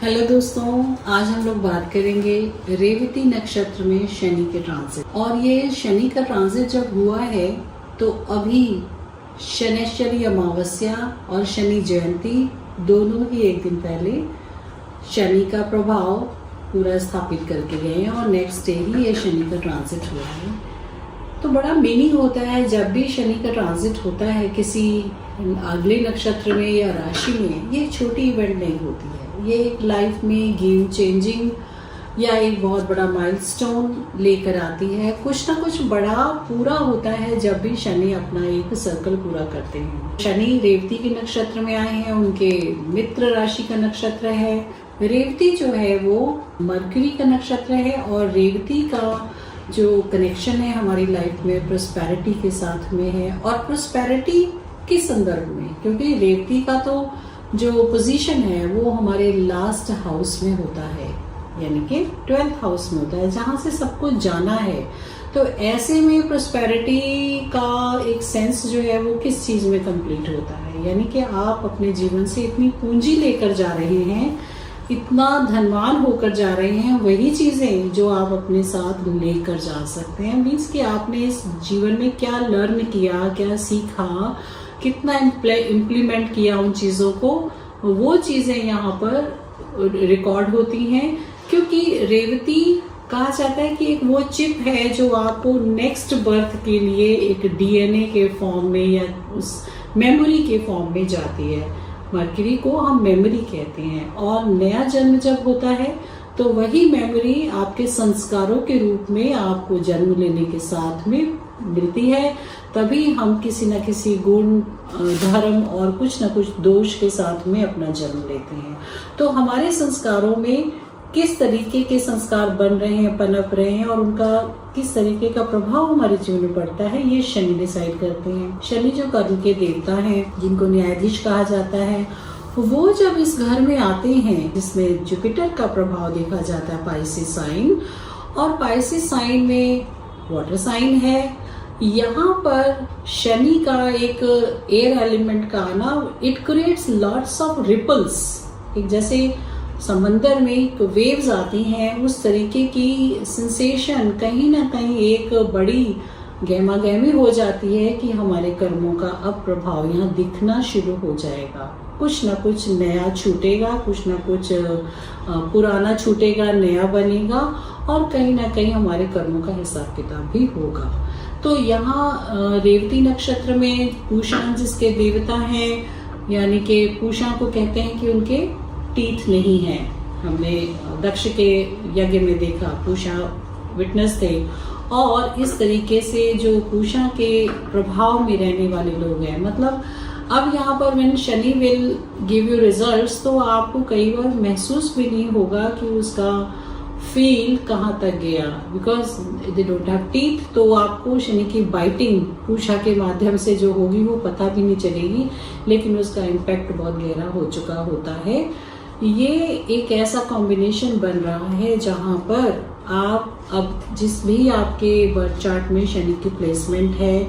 Hello दोस्तों, आज हम लोग बात करेंगे रेवती नक्षत्र में शनि के ट्रांजिट। और ये शनि का ट्रांजिट जब हुआ है तो अभी शनैश्वरी अमावस्या और शनि जयंती दोनों ही एक दिन पहले शनि का प्रभाव पूरा स्थापित करके गए हैं और नेक्स्ट डे ही ये शनि का ट्रांजिट हुआ है। तो बड़ा मीनिंग होता है जब भी शनि का ट्रांजिट होता है किसी अगले नक्षत्र में या राशि में। ये छोटी इवेंट नहीं होती है, ये एक लाइफ में गेम चेंजिंग या एक बहुत बड़ा माइलस्टोन लेकर आती है। कुछ ना कुछ बड़ा पूरा होता है जब भी शनि अपना एक सर्कल पूरा करते हैं। शनि रेवती के नक्षत्र में आए हैं, उनके मित्र राशि का नक्षत्र है। रेवती जो है वो मरकरी का नक्षत्र है और रेवती का जो कनेक्शन है हमारी लाइफ में प्रोस्पेरिटी के साथ में है। और प्रोस्पेरिटी के संदर्भ में, क्योंकि रेवती का तो जो पोजीशन है वो हमारे लास्ट हाउस में होता है, यानी कि 12th हाउस में होता है, जहां से सब कुछ जाना है। तो ऐसे में प्रोस्पेरिटी का एक सेंस जो है वो किस चीज में कंप्लीट होता है, यानी कि आप अपने जीवन से इतनी पूंजी लेकर जा रहे हैं, इतना धनवान होकर जा रहे हैं, वही चीजें जो आप अपने साथ लेकर जा सकते हैं। मीन्स कि आपने इस जीवन में क्या लर्न किया, क्या सीखा, कितना इम्प्लीमेंट किया उन चीजों को, वो चीजें यहाँ पर रिकॉर्ड होती हैं। क्योंकि रेवती कहा जाता है कि एक वो चिप है जो आपको नेक्स्ट बर्थ के लिए एक डीएनए के फॉर्म में या उस मेमोरी के फॉर्म में जाती है। मरकरी को हम मेमोरी कहते हैं और नया जन्म जब होता है तो वही मेमोरी आपके संस्कारों के रूप में आपको जन्म लेने के साथ में मिलती है। तभी हम किसी न किसी गुण, धर्म और कुछ न कुछ दोष के साथ में अपना जन्म लेते हैं। तो हमारे संस्कारों में किस तरीके के संस्कार बन रहे हैं, पनप रहे हैं और उनका किस तरीके का प्रभाव हमारे जीवन में पड़ता है, ये शनि डिसाइड करते हैं। शनि जो कर्म के देवता हैं, जिनको न्यायाधीश कहा जाता है, वो जब इस घर में आते हैं जिसमें जुपिटर का प्रभाव देखा जाता है, पाइसिस साइन, और पाइसिस साइन में वाटर साइन है। यहाँ पर शनि का एक एयर एलिमेंट का आना, it creates lots of ripples. एक जैसे समंदर में एक वेव्स आती हैं, उस तरीके की सेंसेशन कहीं ना कहीं एक बड़ी गहमा गहमी हो जाती है कि हमारे कर्मों का अब प्रभाव यहाँ दिखना शुरू हो जाएगा। कुछ ना कुछ नया छूटेगा, कुछ ना कुछ पुराना छूटेगा, नया बनेगा और कहीं ना कहीं हमारे कर्मों का हिसाब किताब भी होगा। तो यहाँ रेवती नक्षत्र में पूषा जिसके देवता हैं, यानी कि पूषा को कहते हैं कि उनके टीथ नहीं है। हमने दक्ष के यज्ञ में देखा, पूषा विटनेस थे। और इस तरीके से जो पूषा के प्रभाव में रहने वाले लोग हैं, मतलब अब यहाँ पर when Shani will give you results, तो आपको कई बार महसूस भी नहीं होगा कि उसका फील कहाँ तक गया, because they don't have teeth. तो आपको शनि की बाइटिंग पूषा के माध्यम से जो होगी वो पता भी नहीं चलेगी, लेकिन उसका इम्पैक्ट बहुत गहरा हो चुका होता है। ये एक ऐसा कॉम्बिनेशन बन रहा है जहाँ पर आप अब जिस भी आपके बर्थ चार्ट में शनि की प्लेसमेंट है,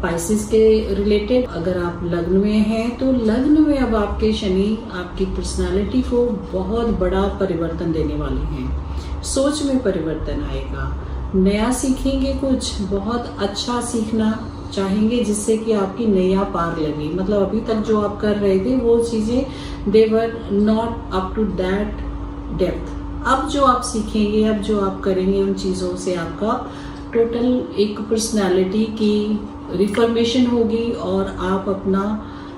पाइसिस के रिलेटेड अगर आप लग्न में हैं तो लग्न में अब आपके शनि आपकी पर्सनालिटी को बहुत बड़ा परिवर्तन देने वाले हैं। सोच में परिवर्तन आएगा, नया सीखेंगे, कुछ बहुत अच्छा सीखना चाहेंगे जिससे कि आपकी नैया पार लगे। मतलब अभी तक जो आप कर रहे थे वो चीजें they were not up to that depth. अब जो आप सीखेंगे, अब जो आप करेंगे, उन चीजों से आपका टोटल एक पर्सनालिटी की रिफॉर्मेशन होगी और आप अपना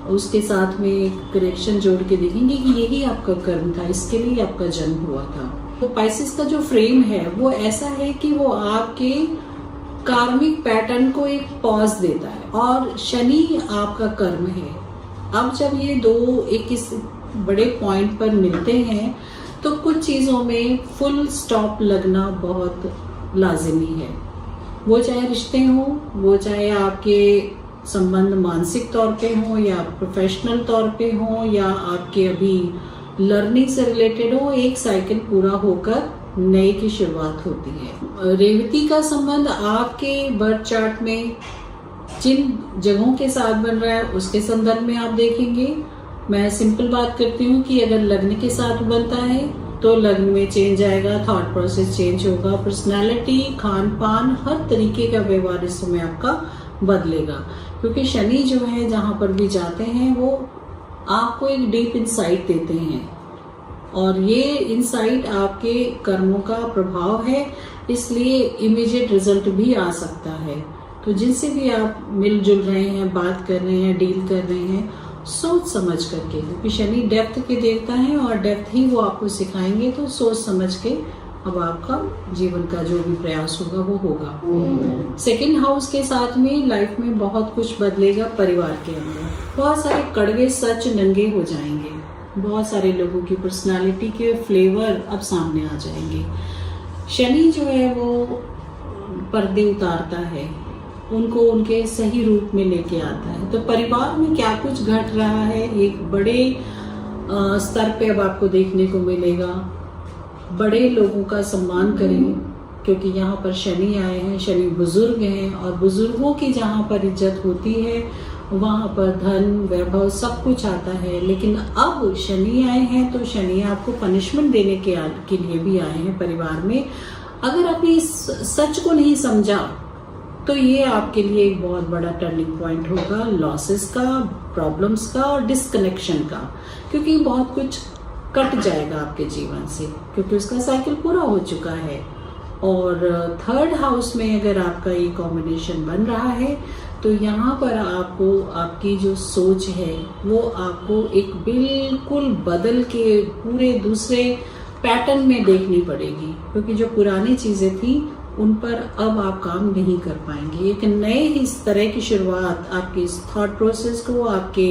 उसके साथ में एक कनेक्शन जोड़ के देखेंगे कि यही आपका कर्म था, इसके लिए आपका जन्म हुआ था। तो पाइसिस का जो फ्रेम है वो ऐसा है कि वो आपके कार्मिक पैटर्न को एक पॉज देता है और शनि आपका कर्म है। अब जब ये दो एक इस बड़े पॉइंट पर मिलते हैं तो कुछ चीजों में फुल स्टॉप लगना बहुत लाजिमी है। वो चाहे रिश्ते हों, वो चाहे आपके संबंध मानसिक तौर पे हों या प्रोफेशनल तौर पे हों या आपके अभी लर्निंग से रिलेटेड हो, एक साइकिल पूरा होकर नए की शुरुआत होती है। रेवती का संबंध आपके बर्थ चार्ट में जिन जगहों के साथ बन रहा है उसके संदर्भ में आप देखेंगे मैं सिंपल बात करती हूँ कि अगर लग्न के साथ बनता है तो लग्न में चेंज आएगा, थॉट प्रोसेस चेंज होगा, पर्सनालिटी, खान पान, हर तरीके का व्यवहार इस समय आपका बदलेगा। क्योंकि शनि जो है जहाँ पर भी जाते हैं वो आपको एक डीप इंसाइट देते हैं, और ये इंसाइट आपके कर्मों का प्रभाव है, इसलिए इमीडिएट रिजल्ट भी आ सकता है। तो जिनसे भी आप मिलजुल रहे हैं, बात कर रहे हैं, डील कर रहे हैं, सोच समझ करके, क्योंकि शनि डेप्थ के देवता हैं और डेप्थ ही वो आपको सिखाएंगे। तो सोच समझ के अब आपका जीवन का जो भी प्रयास होगा वो होगा। सेकंड हाउस के साथ में लाइफ में बहुत कुछ बदलेगा। परिवार के अंदर बहुत सारे कड़वे सच नंगे हो जाएंगे, बहुत सारे लोगों की पर्सनालिटी के फ्लेवर अब सामने आ जाएंगे। शनि जो है वो पर्दे उतारता है, उनको उनके सही रूप में लेके आता है। तो परिवार में क्या कुछ घट रहा है एक बड़े स्तर पे अब आपको देखने को मिलेगा। बड़े लोगों का सम्मान करें, क्योंकि यहाँ पर शनि आए हैं, शनि बुजुर्ग हैं, और बुजुर्गों की जहाँ पर इज्जत होती है वहाँ पर धन वैभव सब कुछ आता है। लेकिन अब शनि आए हैं तो शनि आपको पनिशमेंट देने के लिए भी आए हैं परिवार में। अगर आपने इस सच को नहीं समझा तो ये आपके लिए एक बहुत बड़ा टर्निंग पॉइंट होगा, लॉसेस का, प्रॉब्लम्स का और डिस्कनेक्शन का, क्योंकि बहुत कुछ कट जाएगा आपके जीवन से, क्योंकि उसका साइकिल पूरा हो चुका है। और थर्ड हाउस में अगर आपका ये कॉम्बिनेशन बन रहा है तो यहाँ पर आपको आपकी जो सोच है वो आपको एक बिल्कुल बदल के पूरे दूसरे पैटर्न में देखनी पड़ेगी, क्योंकि जो पुरानी चीज़ें थी उन पर अब आप काम नहीं कर पाएंगे। एक नए इस तरह की शुरुआत आपके इस थॉट प्रोसेस को, आपके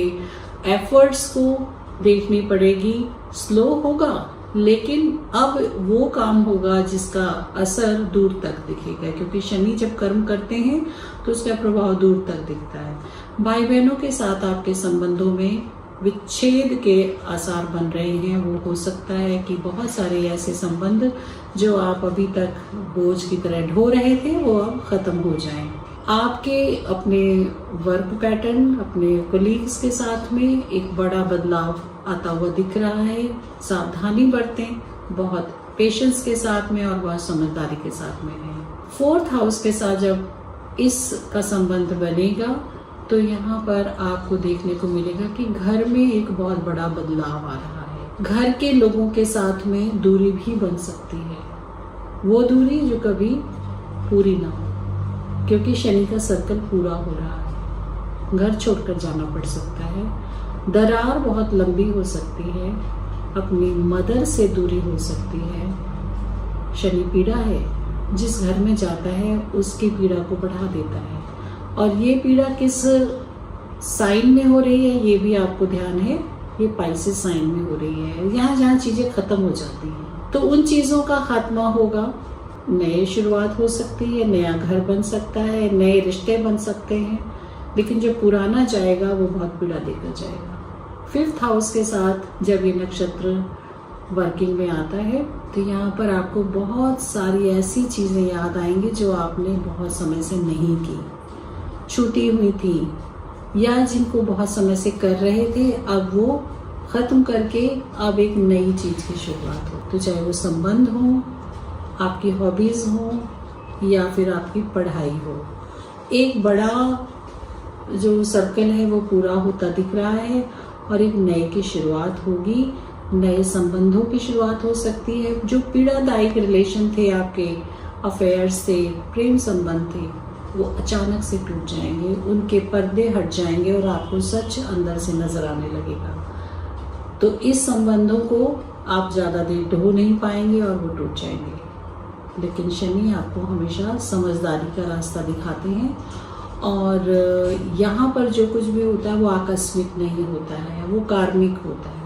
एफर्ट्स को देखनी पड़ेगी। स्लो होगा लेकिन अब वो काम होगा जिसका असर दूर तक दिखेगा, क्योंकि शनि जब कर्म करते हैं तो उसका प्रभाव दूर तक दिखता है। भाई बहनों के साथ आपके संबंधों में विच्छेद के आसार बन रहे हैं। वो हो सकता है कि बहुत सारे ऐसे संबंध जो आप अभी तक बोझ की तरह ढो रहे थे वो अब खत्म हो जाएं। आपके अपने वर्क पैटर्न, अपने कोलीग्स के साथ में एक बड़ा बदलाव आता हुआ दिख रहा है। सावधानी बरतें, बहुत पेशेंस के साथ में और बहुत समझदारी के साथ में रहें। फोर्थ हाउस के साथ जब इसका संबंध बनेगा तो यहाँ पर आपको देखने को मिलेगा कि घर में एक बहुत बड़ा बदलाव आ रहा है। घर के लोगों के साथ में दूरी भी बन सकती है, वो दूरी जो कभी पूरी ना हो, क्योंकि शनि का सर्कल पूरा हो रहा है। घर छोड़कर जाना पड़ सकता है, दरार बहुत लंबी हो सकती है, अपनी मदर से दूरी हो सकती है। शनि पीड़ा है, जिस घर में जाता है उसकी पीड़ा को बढ़ा देता है, और ये पीड़ा किस साइन में हो रही है ये भी आपको ध्यान है। ये पाइसेस साइन में हो रही है। यहाँ जहाँ चीजें खत्म हो जाती हैं तो उन चीजों का खात्मा होगा, नई शुरुआत हो सकती है, नया घर बन सकता है, नए रिश्ते बन सकते हैं। लेकिन जो पुराना जाएगा वो बहुत पीड़ा देकर जाएगा। फिफ्थ हाउस के साथ जब ये नक्षत्र वर्किंग में आता है तो यहाँ पर आपको बहुत सारी ऐसी चीजें याद आएंगी जो आपने बहुत समय से नहीं की, छूटी हुई थी, या जिनको बहुत समय से कर रहे थे अब वो खत्म करके अब एक नई चीज की शुरुआत हो। तो चाहे वो संबंध हो, आपकी हॉबीज हो, या फिर आपकी पढ़ाई हो, एक बड़ा जो सर्कल है वो पूरा होता दिख रहा है और एक नए की शुरुआत होगी। नए संबंधों की शुरुआत हो सकती है। जो पीड़ादायक रिलेशन थे आपके, अफेयर्स थे, प्रेम संबंध थे, वो अचानक से टूट जाएंगे, उनके पर्दे हट जाएंगे और आपको सच अंदर से नजर आने लगेगा। तो इस संबंधों को आप ज़्यादा देर ढो नहीं पाएंगे और वो टूट जाएंगे। लेकिन शनि आपको हमेशा समझदारी का रास्ता दिखाते हैं, और यहाँ पर जो कुछ भी होता है वो आकस्मिक नहीं होता है, वो कार्मिक होता है।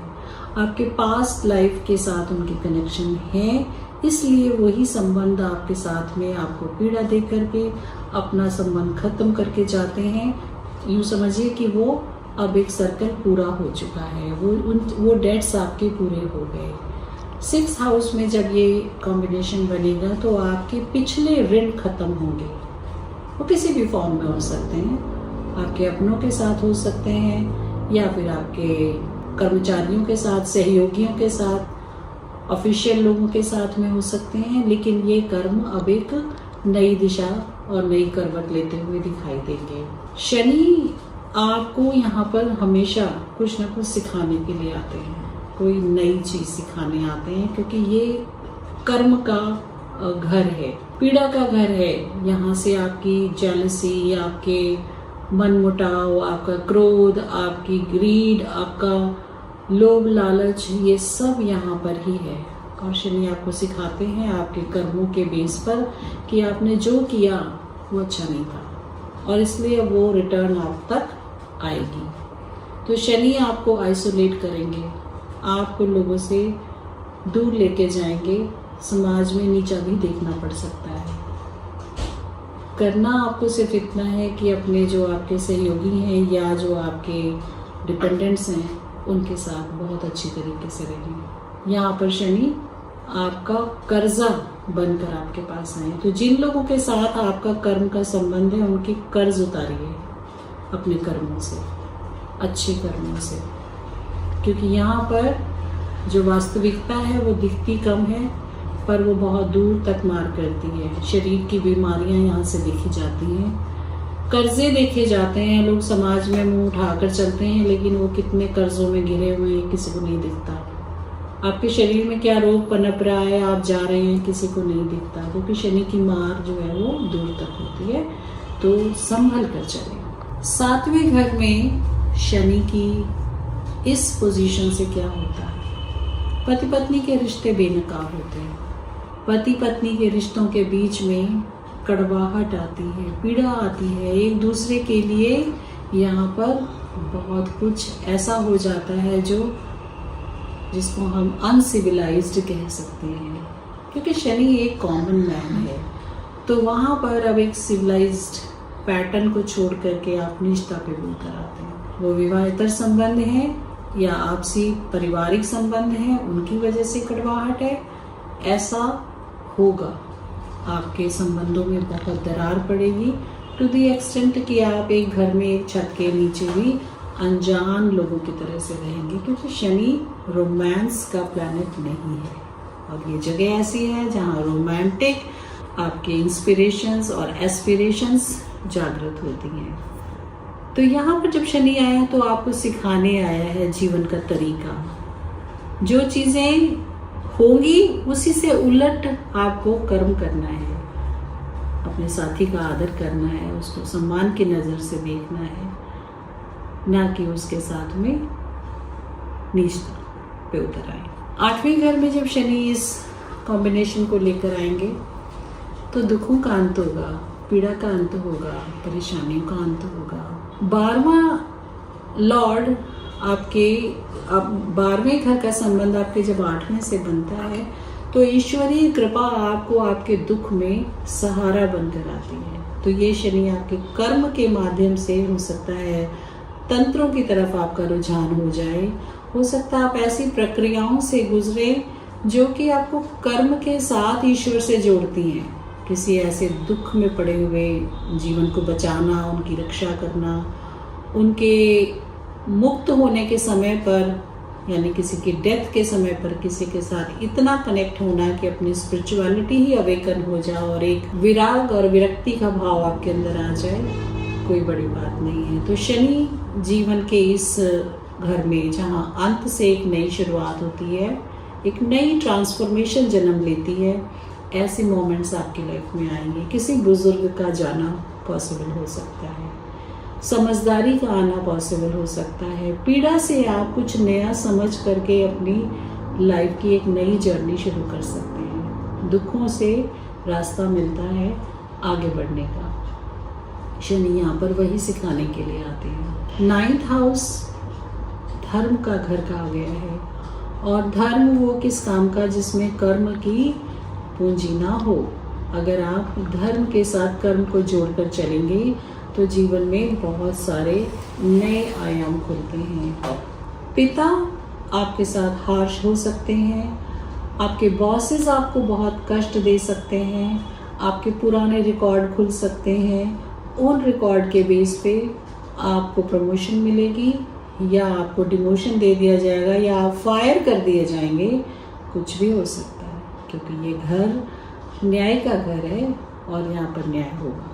आपके पास्ट लाइफ के साथ उनकी कनेक्शन है, इसलिए वही संबंध आपके साथ में आपको पीड़ा दे करके अपना संबंध खत्म करके जाते हैं। यूँ समझिए कि वो अब एक सर्कल पूरा हो चुका है, वो डेट्स आपके पूरे हो गए। सिक्स्थ हाउस में जब ये कॉम्बिनेशन बनेगा तो आपके पिछले ऋण खत्म होंगे। वो किसी भी फॉर्म में हो सकते हैं, आपके अपनों के साथ हो सकते हैं, या फिर आपके कर्मचारियों के साथ, सहयोगियों के साथ, ऑफिशियल लोगों के साथ में हो सकते हैं, लेकिन ये कर्म अब एक नई दिशा और नई करवट लेते हुए दिखाई देंगे। शनि आपको यहाँ पर हमेशा कुछ ना कुछ सिखाने के लिए आते हैं, कोई नई चीज सिखाने आते हैं, क्योंकि ये कर्म का घर है, पीड़ा का घर है। यहाँ से आपकी जेलसी, आपके मनमुटाव, आपका क्रोध, आपकी ग्रीड, आपका लोभ लालच, ये सब यहाँ पर ही है। और शनि आपको सिखाते हैं आपके कर्मों के बेस पर कि आपने जो किया वो अच्छा नहीं था, और इसलिए वो रिटर्न आप तक आएगी। तो शनि आपको आइसोलेट करेंगे, आपको लोगों से दूर लेके जाएंगे, समाज में नीचा भी देखना पड़ सकता है। करना आपको सिर्फ इतना है कि अपने जो आपके सहयोगी हैं या जो आपके डिपेंडेंट्स हैं उनके साथ बहुत अच्छी तरीके से रहें। यहाँ पर शनि आपका कर्जा बनकर आपके पास आए, तो जिन लोगों के साथ आपका कर्म का संबंध है उनकी कर्ज उतारिए अपने कर्मों से, अच्छे कर्मों से, क्योंकि यहाँ पर जो वास्तविकता है वो दिखती कम है पर वो बहुत दूर तक मार करती है। शरीर की बीमारियां यहाँ से देखी जाती हैं, कर्जे देखे जाते हैं, लोग समाज में मुंह उठाकर चलते हैं, लेकिन वो कितने कर्जों में घिरे हुए हैं किसी को नहीं दिखता। आपके शरीर में क्या रोग पनप रहा है, आप जा रहे हैं, किसी को नहीं दिखता, क्योंकि शनि की मार जो है वो दूर तक होती है। तो संभल कर चले। 7वें घर में शनि की इस पोजीशन से क्या होता है? पति पत्नी के रिश्ते बेनकाब होते हैं, पति पत्नी के रिश्तों के बीच में कड़वाहट आती है, पीड़ा आती है, एक दूसरे के लिए यहाँ पर बहुत कुछ ऐसा हो जाता है जिसको हम अनसिविलाइज्ड कह सकते हैं, क्योंकि शनि एक कॉमन मैन है। तो वहाँ पर अब एक सिविलाइज्ड पैटर्न को छोड़ करके आप निष्ठा पे बोल कर आते हैं। वो विवाहेतर संबंध है या आपसी पारिवारिक संबंध है, उनकी वजह से कड़वाहट है, ऐसा होगा। आपके संबंधों में बहुत दरार पड़ेगी, टू द एक्सटेंट कि आप एक घर में एक छत के नीचे भी अनजान लोगों की तरह से रहेंगे, क्योंकि शनि रोमांस का प्लैनेट नहीं है। और ये जगह ऐसी है जहाँ रोमांटिक आपके इंस्पिरेशंस और एस्पिरेशंस जागृत होती हैं। तो यहाँ पर जब शनि आया तो आपको सिखाने आया है जीवन का तरीका। जो चीज़ें होंगी उसी से उलट आपको कर्म करना है, अपने साथी का आदर करना है, उसको सम्मान की नज़र से देखना है, ना कि उसके साथ में नीचता पे उतर आए। 8वें घर में जब शनि इस कॉम्बिनेशन को लेकर आएंगे तो दुखों का अंत होगा, पीड़ा का अंत होगा, परेशानियों का अंत होगा। 12वां लॉर्ड आपके, अब 12वें घर का संबंध आपके जब 8वें से बनता है तो ईश्वरीय कृपा आपको आपके दुख में सहारा बनकर आती है। तो ये शनि आपके कर्म के माध्यम से हो सकता है तंत्रों की तरफ आपका रुझान हो जाए, हो सकता है आप ऐसी प्रक्रियाओं से गुजरे जो कि आपको कर्म के साथ ईश्वर से जोड़ती हैं। किसी ऐसे दुख में पड़े हुए जीवन को बचाना, उनकी रक्षा करना, उनके मुक्त होने के समय पर, यानी किसी की डेथ के समय पर किसी के साथ इतना कनेक्ट होना कि अपनी स्पिरिचुअलिटी ही अवेकन हो जाए और एक विराग और विरक्ति का भाव आपके अंदर आ जाए, कोई बड़ी बात नहीं है। तो शनि जीवन के इस घर में जहाँ अंत से एक नई शुरुआत होती है, एक नई ट्रांसफॉर्मेशन जन्म लेती है, ऐसे मोमेंट्स आपकी लाइफ में आएंगे। किसी बुजुर्ग का जाना पॉसिबल हो सकता है, समझदारी का आना पॉसिबल हो सकता है, पीड़ा से आप कुछ नया समझ करके अपनी लाइफ की एक नई जर्नी शुरू कर सकते हैं। दुखों से रास्ता मिलता है आगे बढ़ने का। शनि यहाँ पर वही सिखाने के लिए आते हैं। 9th हाउस धर्म का घर कहा गया है, और धर्म वो किस काम का जिसमें कर्म की पूंजी ना हो। अगर आप धर्म के साथ कर्म को जोड़कर चलेंगे तो जीवन में बहुत सारे नए आयाम खुलते हैं। पिता आपके साथ हार्श हो सकते हैं, आपके बॉसेस आपको बहुत कष्ट दे सकते हैं, आपके पुराने रिकॉर्ड खुल सकते हैं, उन रिकॉर्ड के बेस पे आपको प्रमोशन मिलेगी या आपको डिमोशन दे दिया जाएगा या आप फायर कर दिए जाएंगे, कुछ भी हो सकता है, क्योंकि ये घर न्याय का घर है और यहाँ पर न्याय होगा।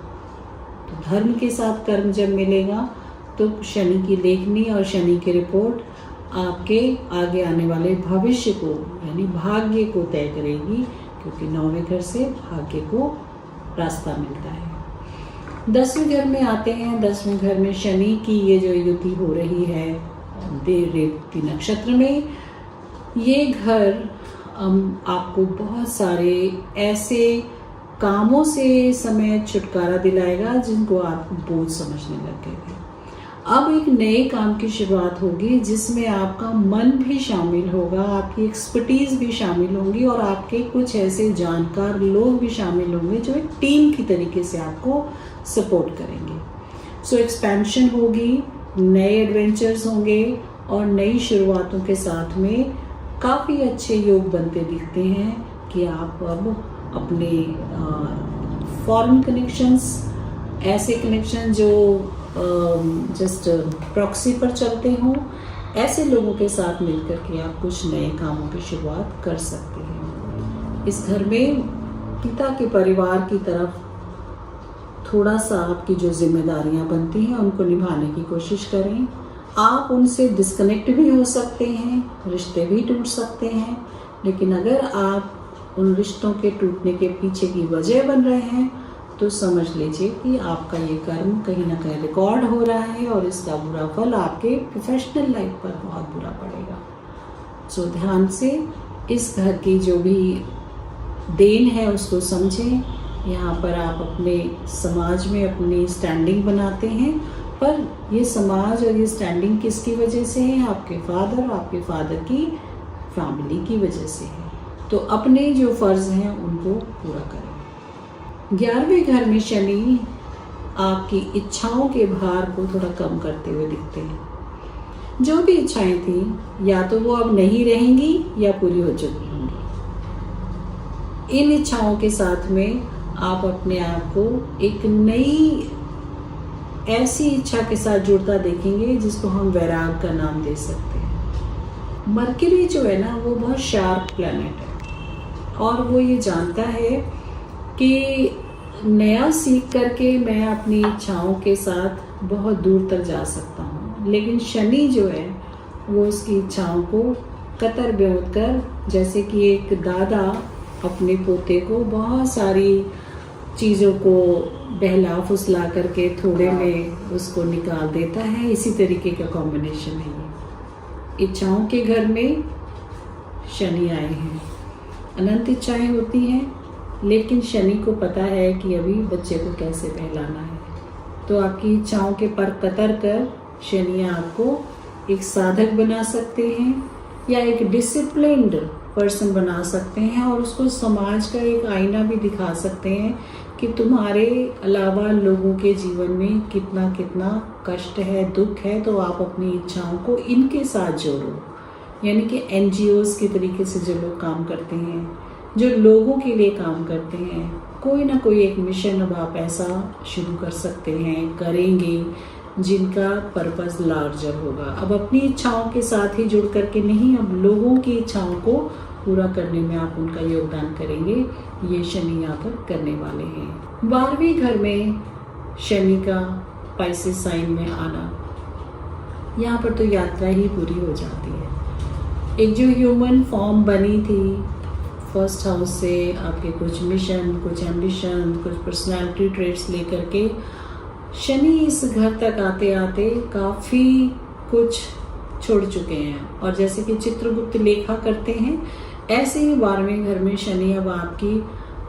तो धर्म के साथ कर्म जब मिलेगा तो शनि की लेखनी और शनि की रिपोर्ट आपके आगे आने वाले भविष्य को यानी भाग्य को तय करेगी, क्योंकि 9वें घर से भाग्य को रास्ता मिलता है। 10वें घर में आते हैं। 10वें घर में शनि की ये जो युति हो रही है रेवती नक्षत्र में, ये घर आपको बहुत सारे ऐसे कामों से समय छुटकारा दिलाएगा जिनको आप बोझ समझने लग गए थे। अब एक नए काम की शुरुआत होगी जिसमें आपका मन भी शामिल होगा, आपकी एक्सपर्टीज भी शामिल होंगी और आपके कुछ ऐसे जानकार लोग भी शामिल होंगे जो एक टीम की तरीके से आपको सपोर्ट करेंगे। सो एक्सपेंशन होगी, नए एडवेंचर्स होंगे और नई शुरुआतों के साथ में काफ़ी अच्छे योग बनते दिखते हैं कि आप अब अपने फॉरेन कनेक्शंस, ऐसे कनेक्शन जो जस्ट प्रॉक्सी पर चलते हों, ऐसे लोगों के साथ मिलकर के आप कुछ नए कामों की शुरुआत कर सकते हैं। इस घर में पिता के परिवार की तरफ थोड़ा सा आपकी जो जिम्मेदारियां बनती हैं उनको निभाने की कोशिश करें। आप उनसे डिस्कनेक्ट भी हो सकते हैं, रिश्ते भी टूट सकते हैं, लेकिन अगर आप उन रिश्तों के टूटने के पीछे की वजह बन रहे हैं तो समझ लीजिए कि आपका ये कर्म कहीं ना कहीं रिकॉर्ड हो रहा है और इसका बुरा फल आपके प्रोफेशनल लाइफ पर बहुत बुरा पड़ेगा। सो ध्यान से इस घर की जो भी देन है उसको समझें। यहाँ पर आप अपने समाज में अपनी स्टैंडिंग बनाते हैं, पर ये समाज और ये स्टैंडिंग किसकी वजह से है? आपके फादर की फैमिली की वजह से है। तो अपने जो फ़र्ज़ हैं उनको पूरा करें। 11वें घर में शनि आपकी इच्छाओं के भार को थोड़ा कम करते हुए दिखते हैं। जो भी इच्छाएं थी या तो वो अब नहीं रहेंगी या पूरी हो चुकी होंगी। इन इच्छाओं के साथ में आप अपने आप को एक नई ऐसी इच्छा के साथ जुड़ता देखेंगे जिसको हम वैराग का नाम दे सकते हैं। मरकरी जो है ना वो बहुत शार्प प्लैनेट है और वो ये जानता है कि नया सीख करके मैं अपनी इच्छाओं के साथ बहुत दूर तक जा सकता हूँ, लेकिन शनि जो है वो उसकी इच्छाओं को कतर ब्योत कर, जैसे कि एक दादा अपने पोते को बहुत सारी चीज़ों को बहला फुसला करके थोड़े में उसको निकाल देता है, इसी तरीके का कॉम्बिनेशन है ये। इच्छाओं के घर में शनि आए हैं। अनंत इच्छाएं होती हैं, लेकिन शनि को पता है कि अभी बच्चे को कैसे बहलाना है। तो आपकी इच्छाओं के पर कतर कर शनि आपको एक साधक बना सकते हैं या एक डिसिप्लिन्ड पर्सन बना सकते हैं और उसको समाज का एक आईना भी दिखा सकते हैं कि तुम्हारे अलावा लोगों के जीवन में कितना कितना कष्ट है, दुख है, तो आप अपनी इच्छाओं को इनके साथ जोड़ो। यानी कि NGOs के तरीके से जो लोग काम करते हैं, जो लोगों के लिए काम करते हैं, कोई ना कोई एक मिशन अब आप ऐसा शुरू कर सकते हैं, करेंगे, जिनका पर्पस लार्जर होगा। अब अपनी इच्छाओं के साथ ही जुड़ करके नहीं, अब लोगों की इच्छाओं को पूरा करने में आप उनका योगदान करेंगे। ये शनि यहाँ पर करने वाले हैं। 12वें घर में शनि का पाइसेस साइन में आना, यहाँ पर तो यात्रा ही पूरी हो जाती है। एक जो ह्यूमन फॉर्म बनी थी फर्स्ट हाउस से, आपके कुछ मिशन, कुछ एम्बिशन, कुछ पर्सनालिटी ट्रेट्स लेकर के शनि इस घर तक आते आते काफ़ी कुछ छोड़ चुके हैं। और जैसे कि चित्रगुप्त लेखा करते हैं, ऐसे ही 12वें घर में शनि अब आपकी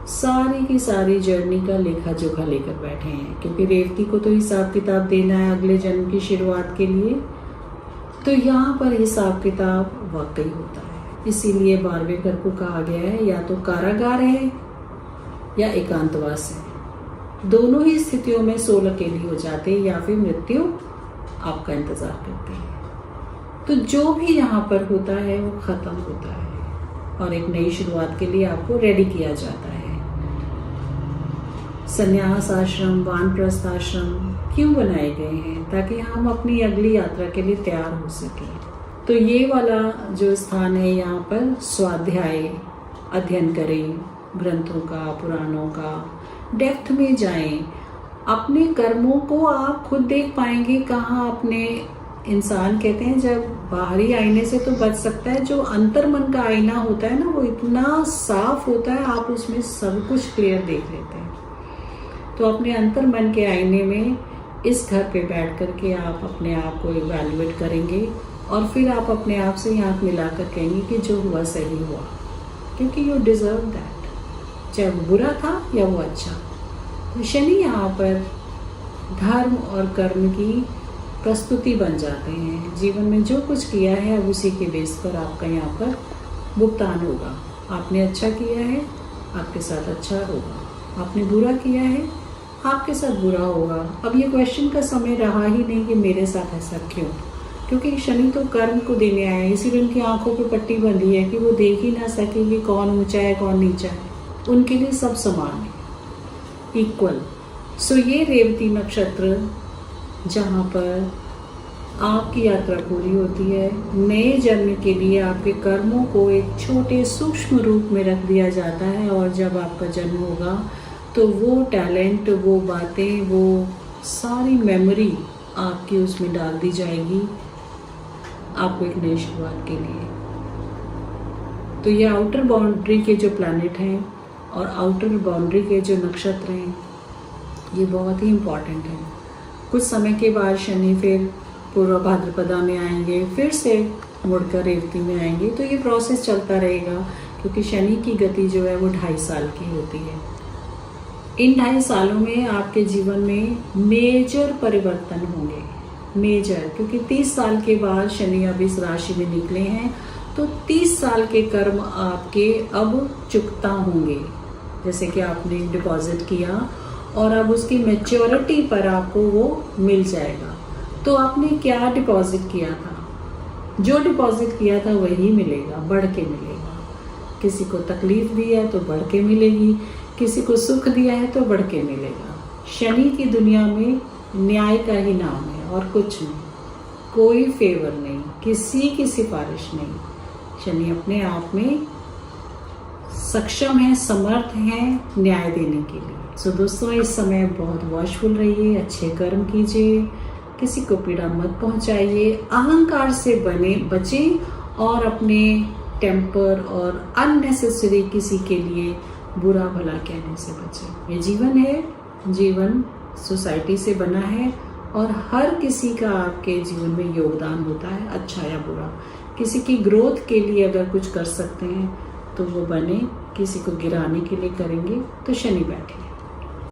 सारी की सारी जर्नी का लेखा जोखा लेकर बैठे हैं, क्योंकि रेवती को तो हिसाब किताब देना है अगले जन्म की शुरुआत के लिए। तो यहाँ पर हिसाब किताब वाकई होता है। इसीलिए 12वें घर को कहा गया है या तो कारागार है या एकांतवास है। दोनों ही स्थितियों में सोल अकेली हो जाते हैं या फिर मृत्यु आपका इंतजार करते हैं। तो जो भी यहाँ पर होता है वो खत्म होता है और एक नई शुरुआत के लिए आपको रेडी किया जाता है। संन्यास आश्रम, वानप्रस्थ आश्रम क्यों बनाए गए हैं, ताकि हम अपनी अगली यात्रा के लिए तैयार हो सकें। तो ये वाला जो स्थान है, यहाँ पर स्वाध्याय अध्ययन करें, ग्रंथों का, पुराणों का, डेप्थ में जाएं। अपने कर्मों को आप खुद देख पाएंगे। कहाँ अपने इंसान कहते हैं जब बाहरी आईने से तो बच सकता है, जो अंतर मन का आईना होता है ना, वो इतना साफ होता है, आप उसमें सब कुछ क्लियर देख लेते हैं। तो अपने अंतर मन के आईने में इस घर पे बैठ करके आप अपने आप को इवैल्यूएट करेंगे और फिर आप अपने आप से आंख मिलाकर कहेंगे कि जो हुआ सही हुआ, क्योंकि यू डिजर्व दैट, चाहे वो बुरा था या वो अच्छा। तो शनि यहाँ पर धर्म और कर्म की प्रस्तुति बन जाते हैं। जीवन में जो कुछ किया है अब उसी के बेस पर आपका यहाँ पर भुगतान होगा। आपने अच्छा किया है, आपके साथ अच्छा होगा। आपने बुरा किया है, आपके साथ बुरा होगा। अब ये क्वेश्चन का समय रहा ही नहीं कि मेरे साथ ऐसा क्यों, क्योंकि शनि तो कर्म को देने आए हैं। इसीलिए उनकी आंखों पे पट्टी बंधी है कि वो देख ही ना सके कि कौन ऊंचा है कौन नीचा है। उनके लिए सब समान है, इक्वल। सो ये रेवती नक्षत्र जहाँ पर आपकी यात्रा पूरी होती है, नए जन्म के लिए आपके कर्मों को एक छोटे सूक्ष्म रूप में रख दिया जाता है, और जब आपका जन्म होगा तो वो टैलेंट, वो बातें, वो सारी मेमोरी आपकी उसमें डाल दी जाएगी आपको एक नई शुरुआत के लिए। तो ये आउटर बाउंड्री के जो प्लैनेट हैं और आउटर बाउंड्री के जो नक्षत्र हैं, ये बहुत ही इम्पॉर्टेंट है। कुछ समय के बाद शनि फिर पूर्व भाद्रपदा में आएंगे, फिर से मुड़कर रेवती में आएंगे। तो ये प्रोसेस चलता रहेगा, क्योंकि शनि की गति जो है वो 2.5 साल की होती है। इन 2.5 सालों में आपके जीवन में मेजर परिवर्तन होंगे, मेजर, क्योंकि 30 साल के बाद शनि अब इस राशि में निकले हैं, तो 30 साल के कर्म आपके अब चुकता होंगे। जैसे कि आपने डिपॉजिट किया और अब उसकी मैच्योरिटी पर आपको वो मिल जाएगा। तो आपने क्या डिपॉजिट किया था, जो डिपॉजिट किया था वही मिलेगा, बढ़ के मिलेगा। किसी को तकलीफ दी है तो बढ़ के मिलेगी, किसी को सुख दिया है तो बढ़ के मिलेगा। शनि की दुनिया में न्याय का ही नाम है और कुछ नहीं, कोई फेवर नहीं, किसी की सिफारिश नहीं। शनि अपने आप में सक्षम है, समर्थ है न्याय देने के लिए। सो दोस्तों, इस समय बहुत वॉचफुल रहिए, अच्छे कर्म कीजिए, किसी को पीड़ा मत पहुंचाइए, अहंकार से बचें और अपने टेम्पर और अननेसेसरी किसी के लिए बुरा भला कहने से बचें। ये जीवन है, जीवन सोसाइटी से बना है और हर किसी का आपके जीवन में योगदान होता है, अच्छा या बुरा। किसी की ग्रोथ के लिए अगर कुछ कर सकते हैं तो वो बने, किसी को गिराने के लिए करेंगे तो शनि बैठे।